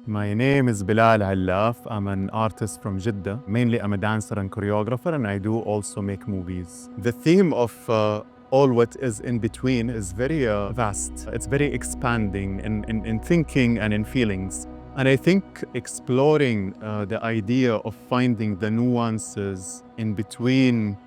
My name is Bilal Allaf. I'm an artist from Jeddah. Mainly, I'm a dancer and choreographer, and I do also make movies. The theme of all what is in between is very vast. It's very expanding in thinking and in feelings. And I think exploring the idea of finding the nuances in between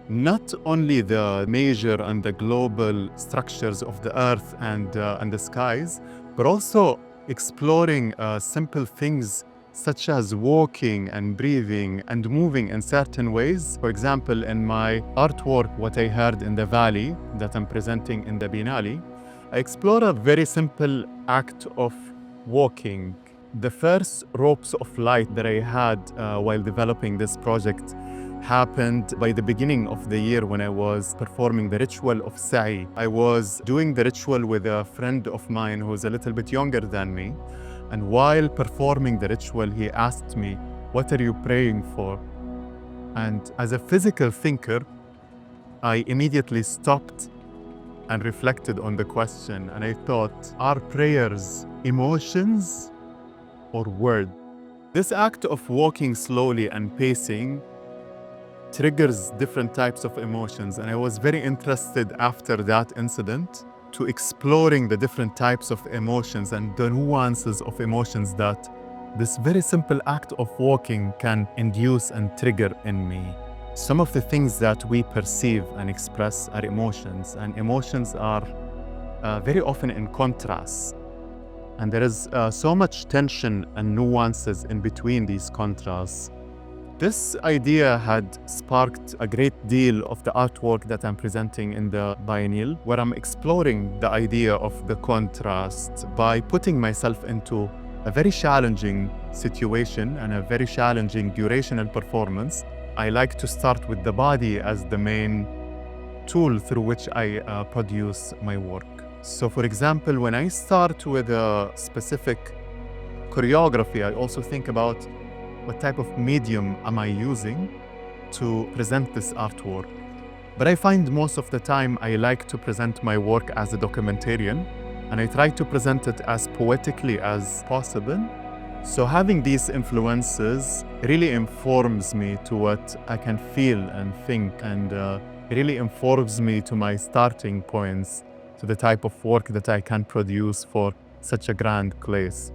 not only the major and the global structures of the earth and the skies, but also exploring simple things such as walking and breathing and moving in certain ways. For example, in my artwork, What I Heard in the Valley, that I'm presenting in the Biennale, I explore a very simple act of walking. The first ropes of light that I had while developing this project happened by the beginning of the year when I was performing the ritual of Sa'y. I was doing the ritual with a friend of mine who's a little bit younger than me. And while performing the ritual, he asked me, "What are you praying for?" And as a physical thinker, I immediately stopped and reflected on the question. And I thought, are prayers emotions or words? This act of walking slowly and pacing triggers different types of emotions, and I was very interested after that incident to exploring the different types of emotions and the nuances of emotions that this very simple act of walking can induce and trigger in me. Some of the things that we perceive and express are emotions, and emotions are very often in contrast. And there is so much tension and nuances in between these contrasts. This idea had sparked a great deal of the artwork that I'm presenting in the Biennale, where I'm exploring the idea of the contrast by putting myself into a very challenging situation and a very challenging durational performance. I like to start with the body as the main tool through which I produce my work. So for example, when I start with a specific choreography, I also think about what type of medium am I using to present this artwork. But I find most of the time I like to present my work as a documentarian, and I try to present it as poetically as possible. So having these influences really informs me to what I can feel and think, and really informs me to my starting points, to the type of work that I can produce for such a grand place.